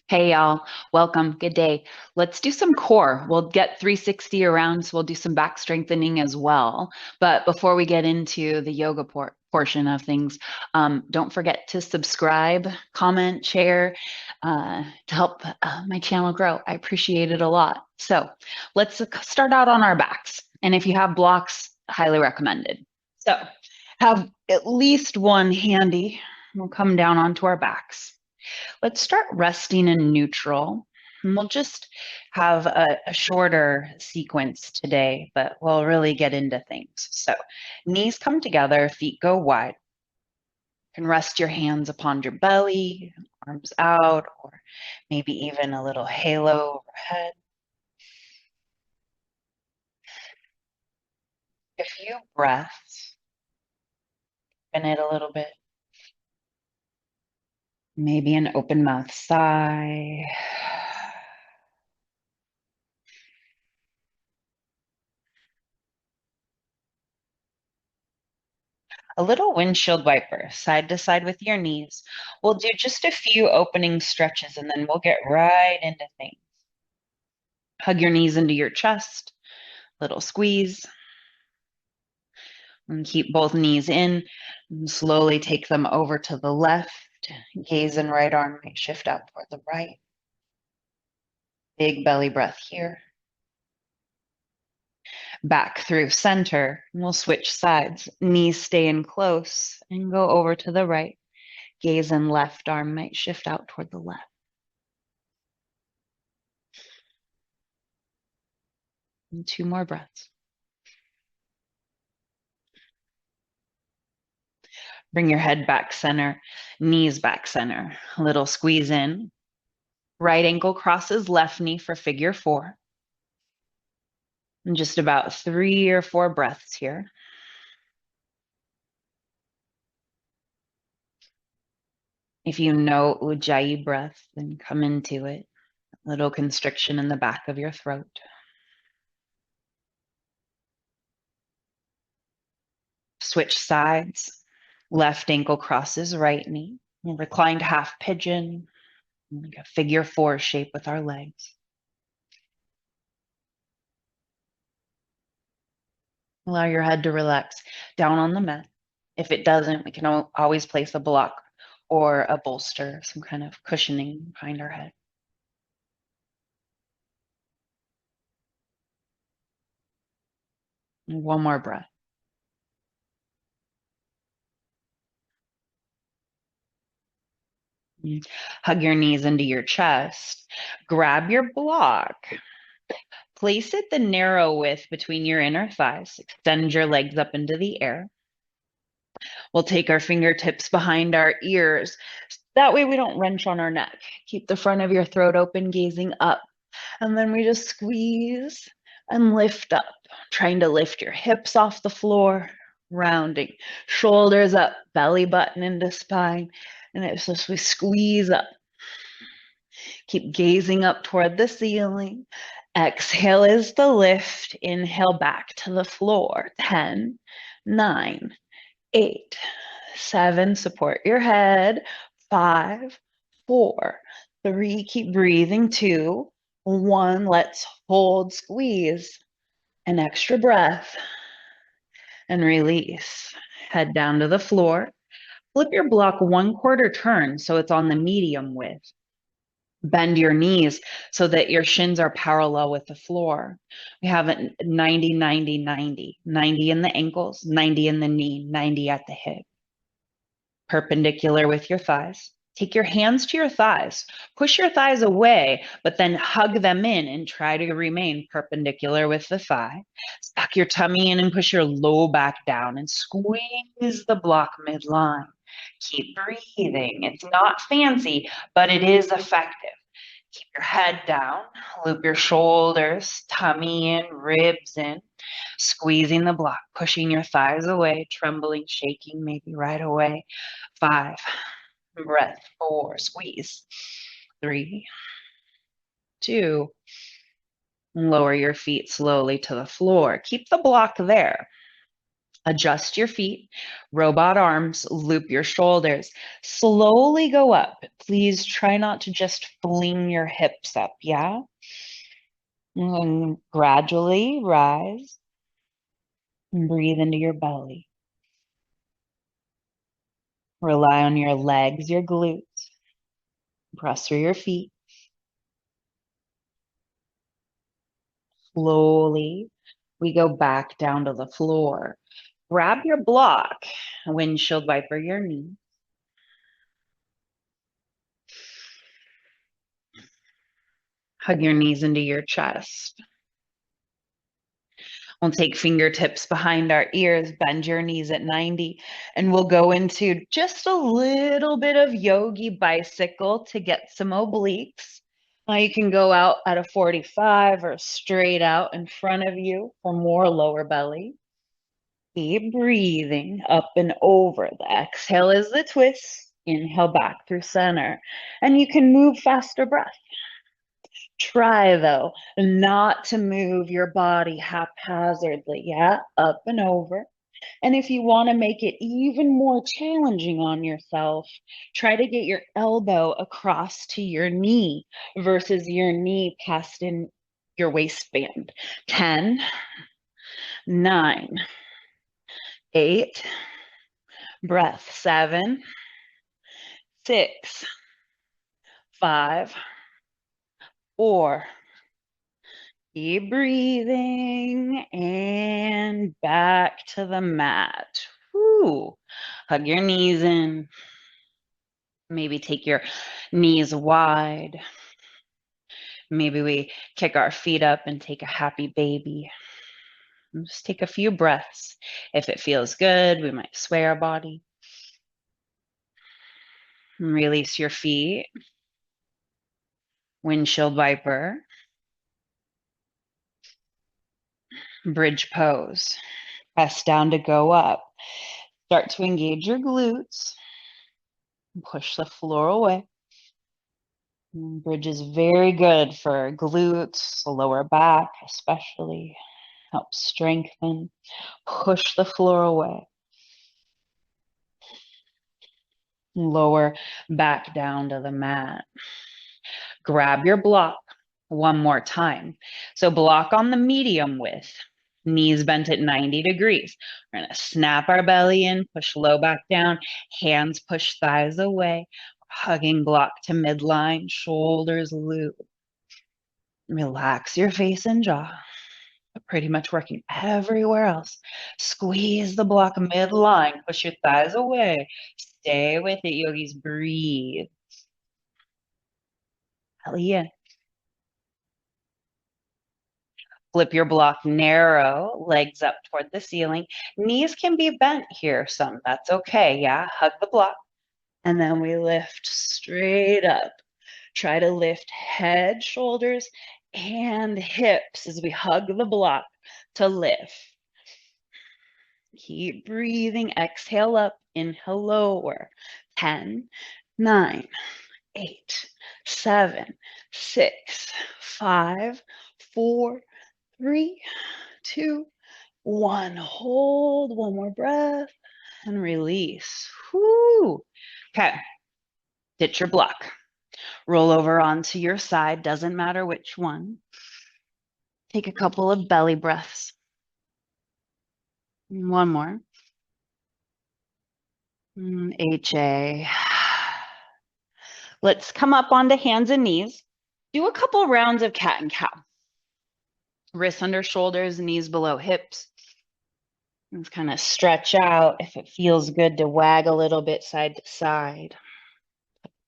Hey y'all, welcome. Good day. Let's do some core. We'll get 360 around, so we'll do some back strengthening as well. But before we get into the yoga portion of things, don't forget to subscribe, comment, share to help my channel grow. I appreciate it a lot. So let's start out on our backs. And if you have blocks, highly recommended. So have at least one handy. We'll come down onto our backs. Let's start resting in neutral. And we'll just have a shorter sequence today, but we'll really get into things. So knees come together, feet go wide. You can rest your hands upon your belly, arms out, or maybe even a little halo overhead. A few breaths, in it a little bit. Maybe an open mouth sigh. A little windshield wiper, side to side with your knees. We'll do just a few opening stretches and then we'll get right into things. Hug your knees into your chest, little squeeze, and keep both knees in. And slowly take them over to the left. Gaze and right arm may shift out toward the right. Big belly breath here. Back through center. And we'll switch sides. Knees stay in close and go over to the right. Gaze and left arm might shift out toward the left. And two more breaths. Bring your head back center, knees back center. A little squeeze in. Right ankle crosses left knee for figure four. And just about 3 or 4 breaths here. If you know Ujjayi breath, then come into it. A little constriction in the back of your throat. Switch sides. Left ankle crosses right knee. Reclined half pigeon, like a figure four shape with our legs. Allow your head to relax down on the mat. If it doesn't, we can always place a block or a bolster, some kind of cushioning behind our head. And one more breath. Hug your knees into your chest. Grab your block. Place it the narrow width between your inner thighs. Extend your legs up into the air. We'll take our fingertips behind our ears. That way we don't wrench on our neck. Keep the front of your throat open, gazing up. And then we just squeeze and lift up, trying to lift your hips off the floor, rounding, shoulders up, belly button into spine. And it's just we squeeze up. Keep gazing up toward the ceiling. Exhale is the lift. Inhale back to the floor. 10, 9, 8, 7. Support your head. 5, 4, 3. Keep breathing. 2, 1. Let's hold, squeeze. An extra breath. And release. Head down to the floor. Flip your block 1/4 turn so it's on the medium width. Bend your knees so that your shins are parallel with the floor. We have it 90, 90, 90. 90 in the ankles, 90 in the knee, 90 at the hip. Perpendicular with your thighs. Take your hands to your thighs. Push your thighs away, but then hug them in and try to remain perpendicular with the thigh. Suck your tummy in and push your low back down and squeeze the block midline. Keep breathing. It's not fancy, but it is effective. Keep your head down, loop your shoulders, tummy in, ribs in, squeezing the block, pushing your thighs away, trembling, shaking, maybe right away. 5, breath, 4, squeeze. 3, 2, lower your feet slowly to the floor. Keep the block there. Adjust your feet, robot arms, loop your shoulders. Slowly go up. Please try not to just fling your hips up, yeah? And gradually rise and breathe into your belly. Rely on your legs, your glutes. Press through your feet. Slowly, we go back down to the floor. Grab your block, windshield wiper your knee. Hug your knees into your chest. We'll take fingertips behind our ears, bend your knees at 90, and we'll go into just a little bit of yogi bicycle to get some obliques. You can go out at a 45 or straight out in front of you for more lower belly. Keep breathing up and over. The exhale is the twist. Inhale back through center. And you can move faster breath. Try, though, not to move your body haphazardly. Yeah, up and over. And if you want to make it even more challenging on yourself, try to get your elbow across to your knee versus your knee past in your waistband. 10, 9, 8, breath. 7, 6, 5, 4. Keep breathing and back to the mat. Whew. Hug your knees in. Maybe take your knees wide. Maybe we kick our feet up and take a happy baby. Just take a few breaths. If it feels good, we might sway our body. Release your feet. Windshield wiper. Bridge pose. Press down to go up. Start to engage your glutes. Push the floor away. Bridge is very good for glutes, the lower back especially. Helps strengthen. Push the floor away. Lower back down to the mat. Grab your block one more time. So block on the medium width. Knees bent at 90 degrees. We're going to snap our belly in, push low back down, hands push thighs away, hugging block to midline, shoulders loop. Relax your face and jaw. Pretty much working everywhere else. Squeeze the block midline, push your thighs away. Stay with it, yogis. Breathe. Belly in. Flip your block narrow, legs up toward the ceiling. Knees can be bent here some. That's okay. Yeah, hug the block. And then we lift straight up. Try to lift head, shoulders, and hips as we hug the block to lift. Keep breathing. Exhale up. Inhale lower. 10, 9, 8, 7, 6, 5, 4, 3, 2, 1. Hold one more breath and release. Whoo. Okay. Ditch your block. Roll over onto your side. Doesn't matter which one. Take a couple of belly breaths. One more. HA. Let's come up onto hands and knees. Do a couple rounds of cat and cow. Wrists under shoulders, knees below hips. Let's kind of stretch out. If it feels good to wag a little bit side to side.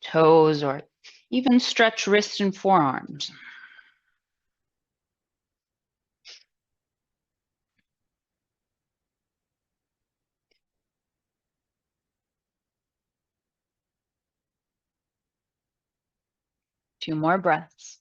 Toes or even stretch wrists and forearms. Two more breaths.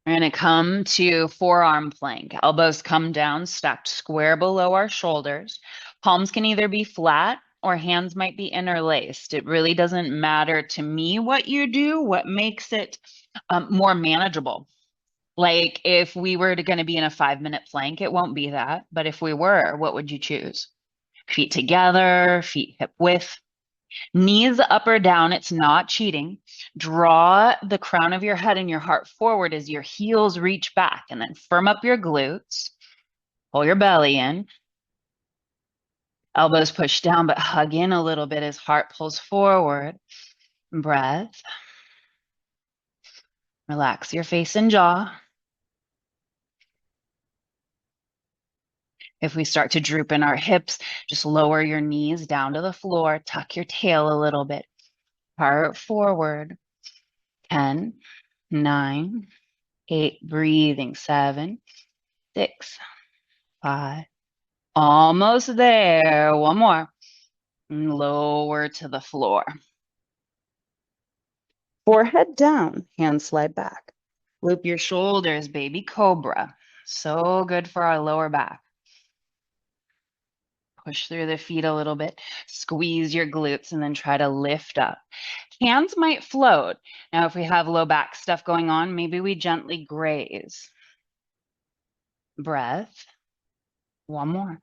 We're going to come to forearm plank. Elbows come down, stacked square below our shoulders. Palms can either be flat or hands might be interlaced. It really doesn't matter to me what you do, what makes it more manageable. Like if we were going to be in a 5-minute plank, it won't be that. But if we were, what would you choose? Feet together, feet hip width, knees up or down. It's not cheating. Draw the crown of your head and your heart forward as your heels reach back, and then firm up your glutes. Pull your belly in. Elbows push down, but hug in a little bit as heart pulls forward. Breath. Relax your face and jaw. If we start to droop in our hips, just lower your knees down to the floor. Tuck your tail a little bit. Heart forward. 10, 9, 8. Breathing. 7, 6, 5. Almost there. One more. And lower to the floor. Forehead down, hands slide back. Loop your shoulders, baby cobra. So good for our lower back. Push through the feet a little bit. Squeeze your glutes and then try to lift up. Hands might float. Now, if we have low back stuff going on, maybe we gently graze. Breath. One more.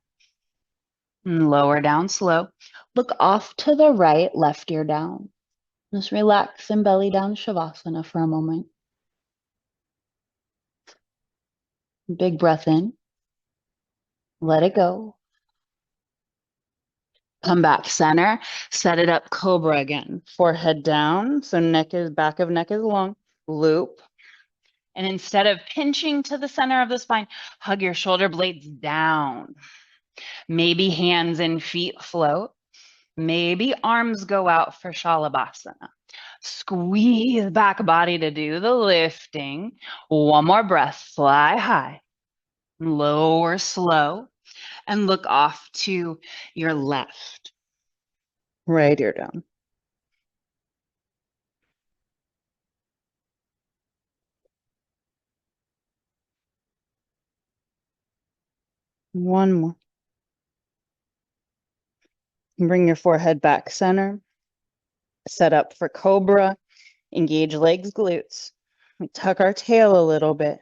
And lower down slow. Look off to the right, left ear down. Just relax and belly down Shavasana for a moment. Big breath in. Let it go. Come back center. Set it up cobra again. Forehead down. So back of neck is long. Loop. And instead of pinching to the center of the spine, hug your shoulder blades down. Maybe hands and feet float. Maybe arms go out for Shalabhasana. Squeeze back body to do the lifting. One more breath. Fly high. Lower slow. And look off to your left. Right ear down. One more. Bring your forehead back center. Set up for cobra. Engage legs, glutes. We tuck our tail a little bit.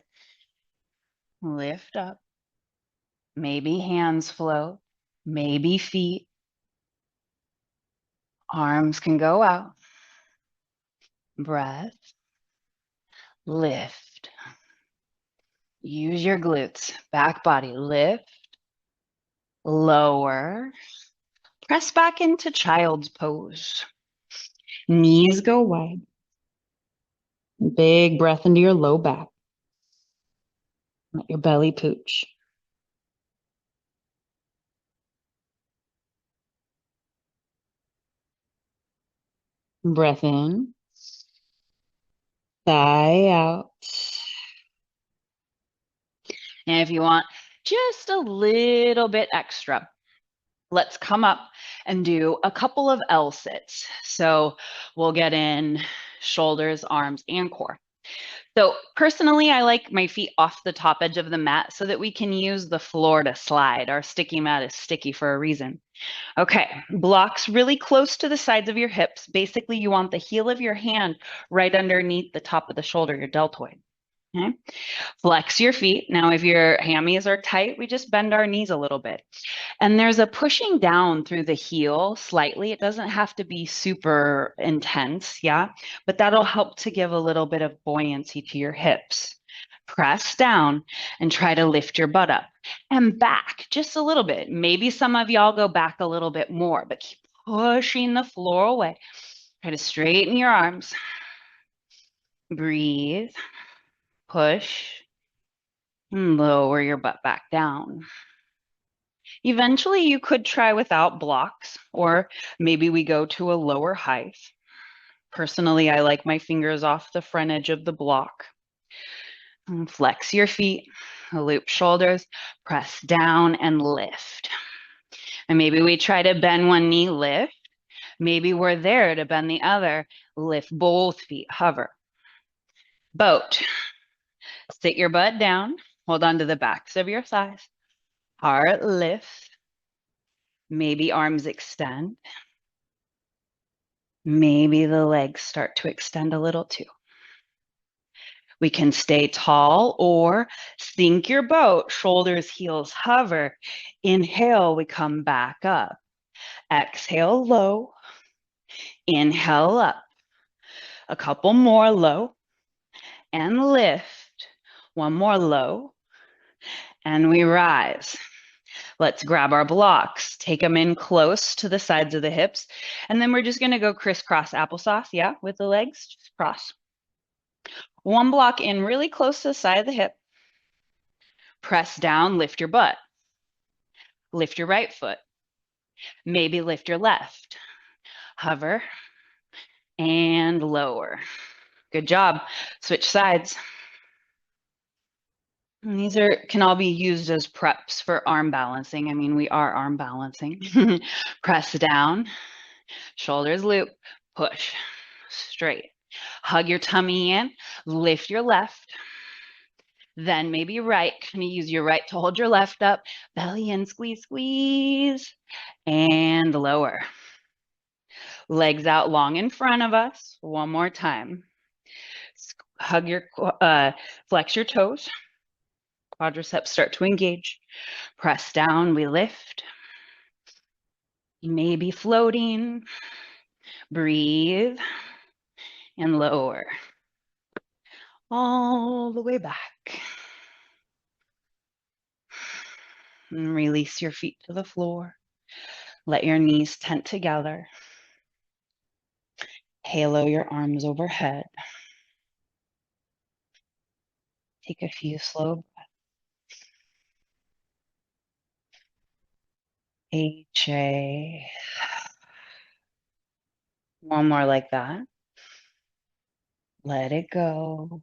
Lift up. Maybe hands float. Maybe feet. Arms can go out. Breath. Lift. Use your glutes. Back body. Lift. Lower. Press back into child's pose. Knees go wide. Big breath into your low back. Let your belly pooch. Breath in. Sigh out. And if you want just a little bit extra, let's come up and do a couple of L sits. So we'll get in shoulders, arms, and core. So personally, I like my feet off the top edge of the mat so that we can use the floor to slide. Our sticky mat is sticky for a reason. Okay, blocks really close to the sides of your hips. Basically, you want the heel of your hand right underneath the top of the shoulder, your deltoid. Okay. Flex your feet. Now, if your hammies are tight, we just bend our knees a little bit. And there's a pushing down through the heel slightly. It doesn't have to be super intense, yeah? But that'll help to give a little bit of buoyancy to your hips. Press down and try to lift your butt up and back just a little bit. Maybe some of y'all go back a little bit more, but keep pushing the floor away. Try to straighten your arms. Breathe. Push. And lower your butt back down. Eventually, you could try without blocks, or maybe we go to a lower height. Personally, I like my fingers off the front edge of the block. And flex your feet, loop shoulders, press down and lift. And maybe we try to bend one knee, lift. Maybe we're there to bend the other, lift both feet, hover. Boat. Sit your butt down, hold on to the backs of your thighs. Heart lift. Maybe arms extend. Maybe the legs start to extend a little too. We can stay tall or sink your boat, shoulders, heels hover. Inhale, we come back up. Exhale, low. Inhale up. A couple more low and lift. One more low and we rise. Let's grab our blocks, take them in close to the sides of the hips, and then we're just going to go crisscross applesauce, yeah, with the legs, just cross. One block in really close to the side of the hip. Press down, lift your butt. Lift your right foot. Maybe lift your left. Hover and lower. Good job. Switch sides. And these can all be used as preps for arm balancing. I mean, we are arm balancing. Press down, shoulders loop, push, straight. Hug your tummy in, lift your left, then maybe right. Kind of use your right to hold your left up, belly in, squeeze, squeeze, and lower. Legs out long in front of us. One more time. Hug your, flex your toes. Quadriceps start to engage. Press down, we lift. You may be floating. Breathe and lower. All the way back. And release your feet to the floor. Let your knees tent together. Halo your arms overhead. Take a few slow breaths. HA. One more like that. Let it go.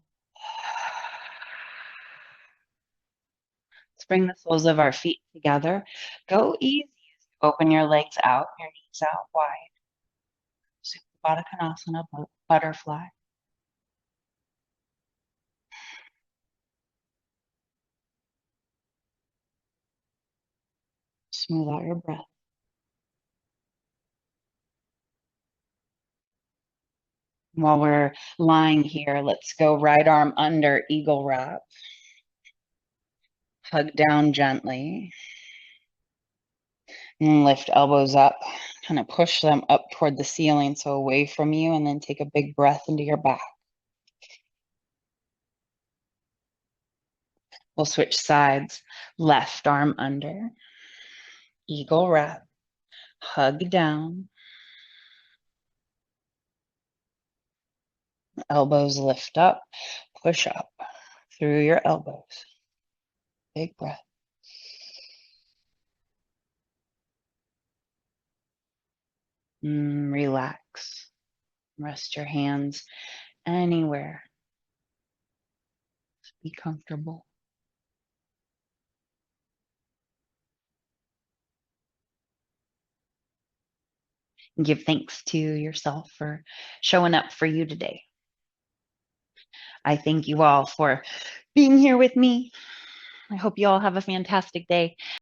Let's bring the soles of our feet together. Go easy. Open your legs out, your knees out wide. Supta Konasana, butterfly. Smooth out your breath. While we're lying here, let's go right arm under, eagle wrap. Hug down gently. And lift elbows up. Kind of push them up toward the ceiling, so away from you, and then take a big breath into your back. We'll switch sides. Left arm under. Eagle wrap. Hug down. Elbows lift up. Push up through your elbows. Big breath. Relax. Rest your hands anywhere. Be comfortable. And give thanks to yourself for showing up for you today. I thank you all for being here with me. I hope you all have a fantastic day.